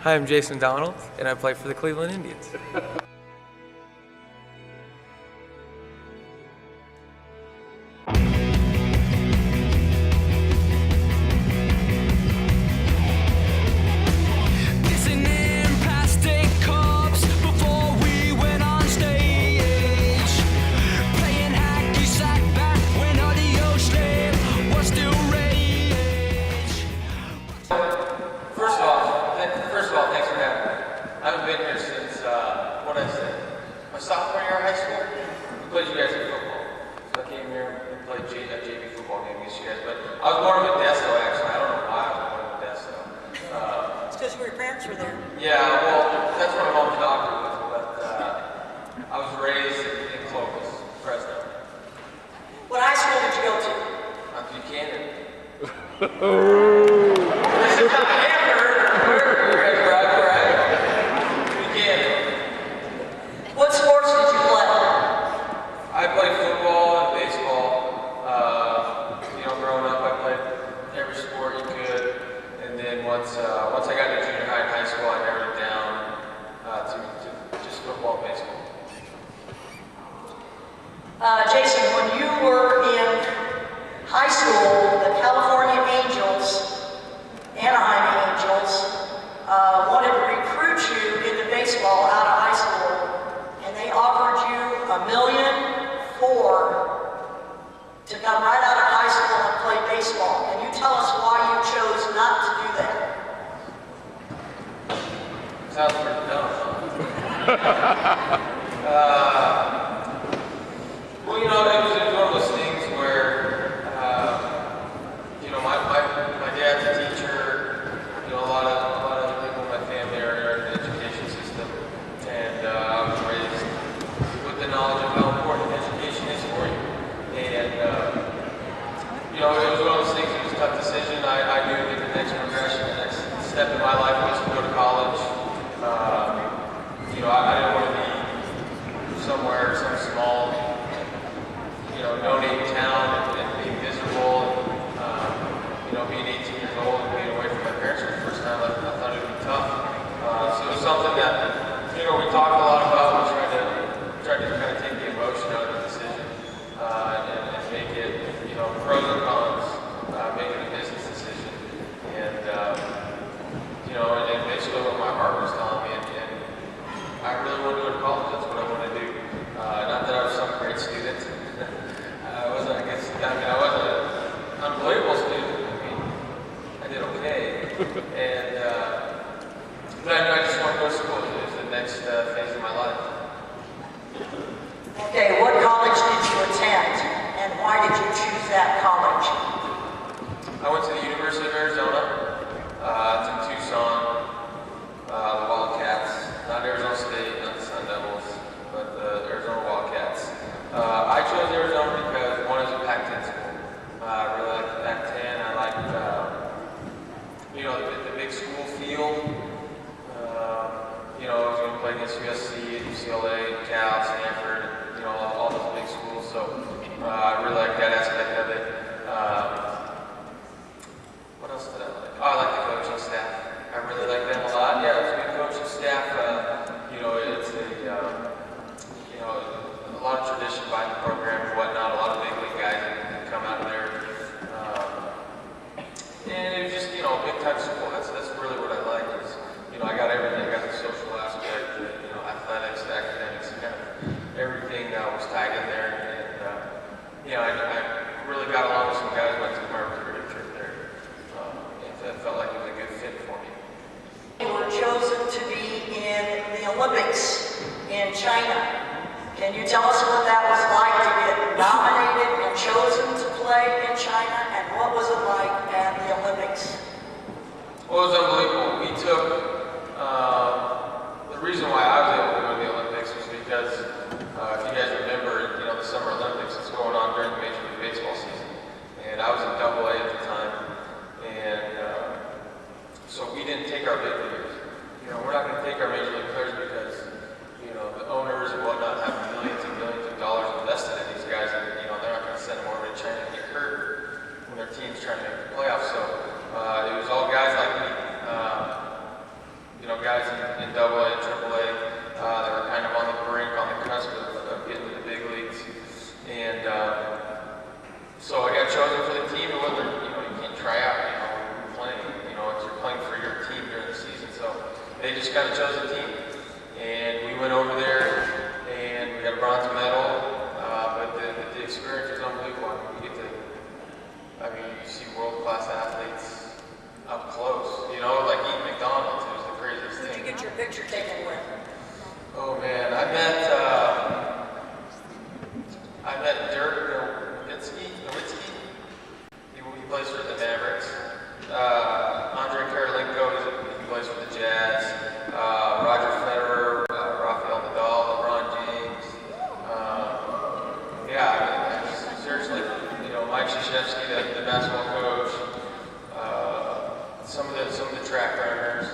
Hi, I'm Jason Donald, and I play for the Cleveland Indians. Sophomore year of high school, we played you guys in football. So I came here and played a JV football game against you guys. But I was born in Modesto, actually. I don't know why I was born in Modesto. It's because your parents were there. Yeah, well, that's where my mom's doctor was. But I was raised in Clovis, Fresno. What high school did you go to? Buchanan. What sports did you play? I played football and baseball. Growing up, I played every sport you could. And then once I got to junior high and high school, I narrowed it down to just football and baseball. Jason, when you were in high school, the California Angels, Anaheim Angels, wanted to recruit you into baseball out of high school, and they offered you $1.4 million to come right out of high school and play baseball. Can you tell us why you chose not to do that? Sounds pretty dumb. Well, it was one of those things where, my dad's a teacher. A lot of people in my family are in the education system, and I was raised with the knowledge of how important education is for you. And it was one of those things. It was a tough decision. I knew that the next progression, the next step in my life was to go to college. I didn't want to be somewhere, some small, no-name town and being miserable. Being 18 years old and being away from my parents for the first time, I thought it would be tough. So it was something that, we talked a lot about. We tried to kind of take the emotion out of the decision and make it, pros and cons, make it a business decision. And, and basically what my heart was telling me, and I really wanted to go to college. That's what I wanted to do. Not that I was some great student. I wasn't an unbelievable student. I did okay. And but I just wanted to go to school. It was the next phase of my life. Okay, what college did you attend, and why did you choose that college? I went to the University of Arizona. It's in Tucson. The Wildcats, not Arizona State, not the Sun Devils, but the Arizona Wildcats. I chose Arizona because one is a Pac-10 school. I really liked the Pac-10. I liked, the big school feel. I was going to play against USC, UCLA, Cal, Stanford, all those big schools. So I really liked that aspect of it. What else did I like? Oh, I like the coaching staff. I really like them a lot. Yeah, it was a good coaching staff. It's a lot of tradition behind the program and whatnot. A lot of big league guys that come out of there. And it was just, big time school. That's really what I liked. Is, I got everything. I got the social aspect, athletics, the academics, kind of everything was tied in there. And I really got along with some guys who went to my recruiting trip there. It felt like it was a good fit for me. You were chosen to be in the Olympics in China. Can you tell us what that was like to get nominated and chosen to play in China, and what was it like at the Olympics? Well, it was unbelievable. We took, the reason why I was able to go to the Olympics was because, if you guys remember, the Summer Olympics is going on during the Major League Baseball season. And I was in Double-A at the time. And so we didn't take our big leaguers. We're not going to take our Major League players because, the owners and whatnot have millions and millions of dollars invested in these guys. And, they're not going to send them over to China and get hurt when their team's trying to make the playoffs. So it was all guys like me, they just kind of chose a team. And we went over there and we got a bronze medal, but the experience was unbelievable. You get to, you see world-class athletes up close, you know, like eating McDonald's. It was the craziest Who did thing. you get your picture taken with? Oh man, I met Dirk Nowitzki. He plays for the Mavericks. Andrei Kirilenko, he plays for the Jazz. Roger Federer, Rafael Nadal, LeBron James. Seriously, you know, Mike Krzyzewski, the basketball coach. Some of the track runners.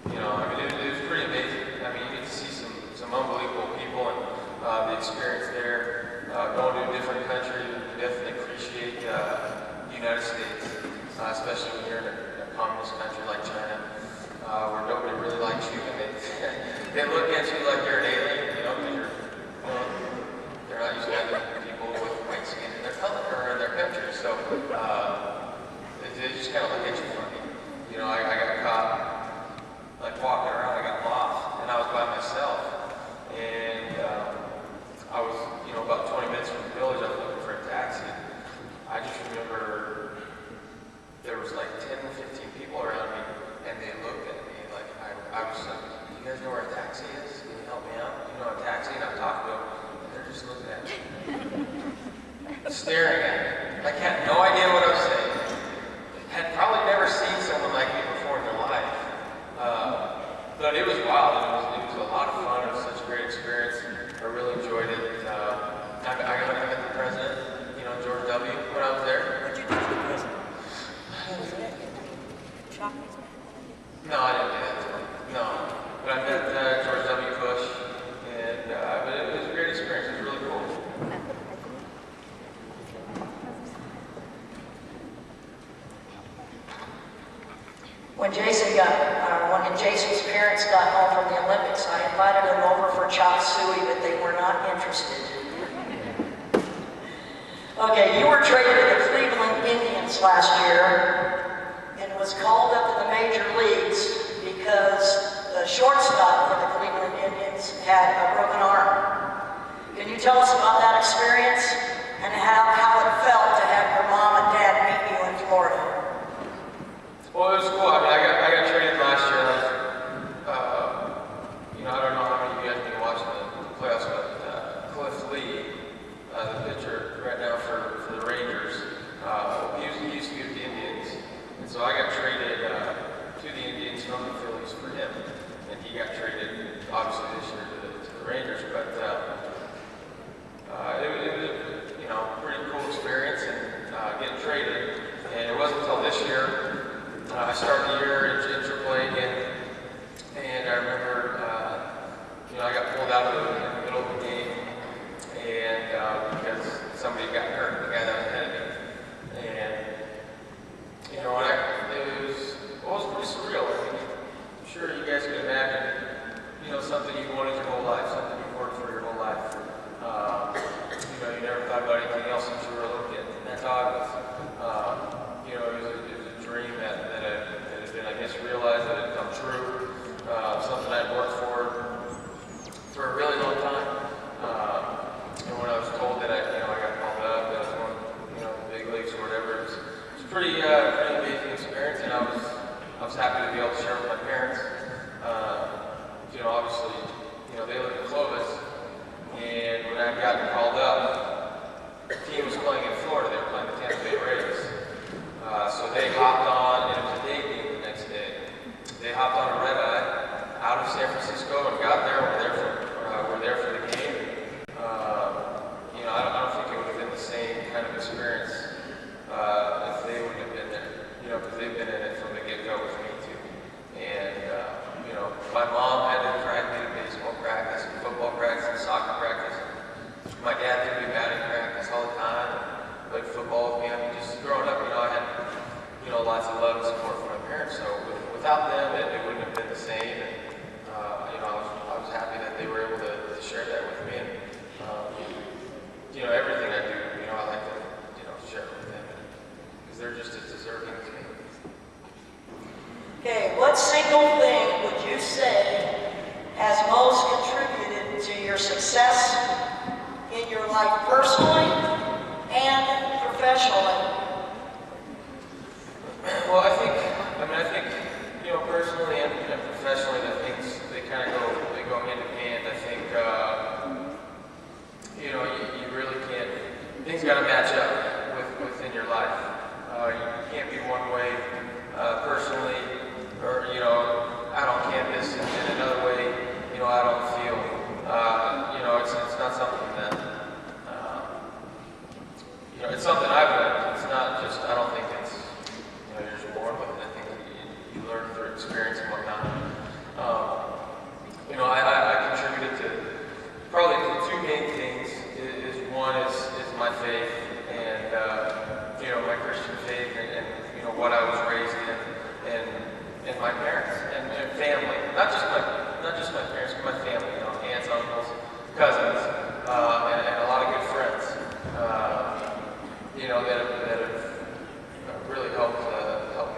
You know, it was pretty amazing. You get to see some unbelievable people and the experience there. Going to a different country, you definitely appreciate the United States, especially when you're in a communist country like China, where nobody really likes you, and they look at you like you're an alien, you know, because they're not used to having people with white skin in their color or in their country, so they just kind of look at you funny. You know, I got caught like walking around, I got lost, and I was by myself, and I was, you know, about 20 minutes from the village. I was looking for a taxi. I just remember there was like 10 or 15 people around me, and they looked at me like I was like, "Do you guys know where a taxi is? Can you help me out? You know a taxi?" And I'm talking to them, and they're just looking at me, staring at me. Like, had no idea what I was saying. Had probably never seen someone like me before in their life. But it was wild. It was a lot of fun. It was such a great experience. I really enjoyed it. I met the president, you know, George W. when I was there. What'd you do to the president? Chocolate? No, I didn't do that to him. No. But I met George W. Bush, and but it was a great experience. It was really cool. When Jason's parents got home from the Olympics, I invited them over for chop suey, but they were not interested. Okay, you were traded to the Cleveland Indians last year and was called up to the major leagues because the shortstop for the Cleveland Indians had a broken arm. Can you tell us about that experience and how it felt to have your mom and dad meet you in Florida? Well, it was cool. I got traded last year. You know, I don't know how many of you guys have been watching the playoffs, but Cliff Lee, the pitcher right now for the Rangers, he used to be with the Indians, and so I got traded to the Indians from the Phillies for him, and he got traded obviously this year to the Rangers. But it was a, you know, pretty cool experience and getting traded, and it wasn't until this year. I started the year in AAA again, and I remember, you know, I got pulled out in the middle of the game, and because somebody got hurt, the guy that was ahead of me, and you know, it was pretty surreal. I'm sure you guys can imagine, you know, something you've wanted your whole life, something you've worked for your whole life. You know, you never thought about anything else since you were a little kid. And that's obvious. You know, it was a dream that had been, I guess, realized that it had come true. Something I'd worked for a really long time. And when I was told that I got called up, that I was going, you know, the big leagues or whatever, it was a pretty amazing experience, and I was happy to be able to share with my parents. You know, obviously, you know, they live in Clovis, and when I got called up, the team was playing in Florida. They were playing the Tampa Bay Rays. So they hopped on, and it was a day game the next day. They hopped on a red eye out of San Francisco and got there. We're there for the game. You know, I don't think it would have been the same kind of experience if they would have been there. You know, because they've been in it from the get-go with me too. And you know, my mom had to drag me to baseball practice, and football practice, and soccer practice. My dad took me batting practice all the time. Played football with me. I mean, just growing up, you know, I had, you know, lots of love and support from my parents. So without them, it wouldn't have been the same. And you know, I was happy that they were able to share that with me. And you know, everything I do, you know, I like to, you know, share it with them because they're just as deserving as me. Okay, what's what single thing would you say has most contributed to your success in your life personally and professionally? Well, I think, you know, personally and professionally, the things, they kind of go hand in hand. I think, you know, you really can't, things got to match up within your life. You can't be one way personally, or, you know, out on campus, and another way, you know, out on the field. You know, it's not something that, you know, it's something I've learned. It's not just, I don't think it's, you know, you're just born with it. I think you learn through experience and whatnot. You know, I contributed to probably the two main things. One is my faith and, you know, my Christian faith and you know, what I was raised in and my parents and family. Not just my parents, but my family, you know, aunts, uncles, cousins, and a lot of good friends, you know, that have really helped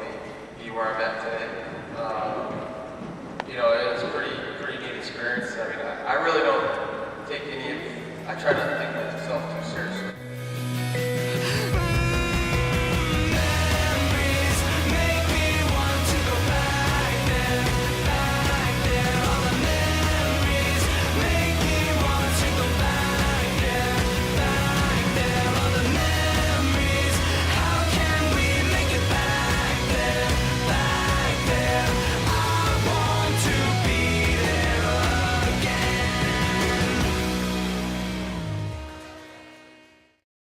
me be where I'm at today. You know, it was a pretty neat experience. I mean, I really don't take I try not to think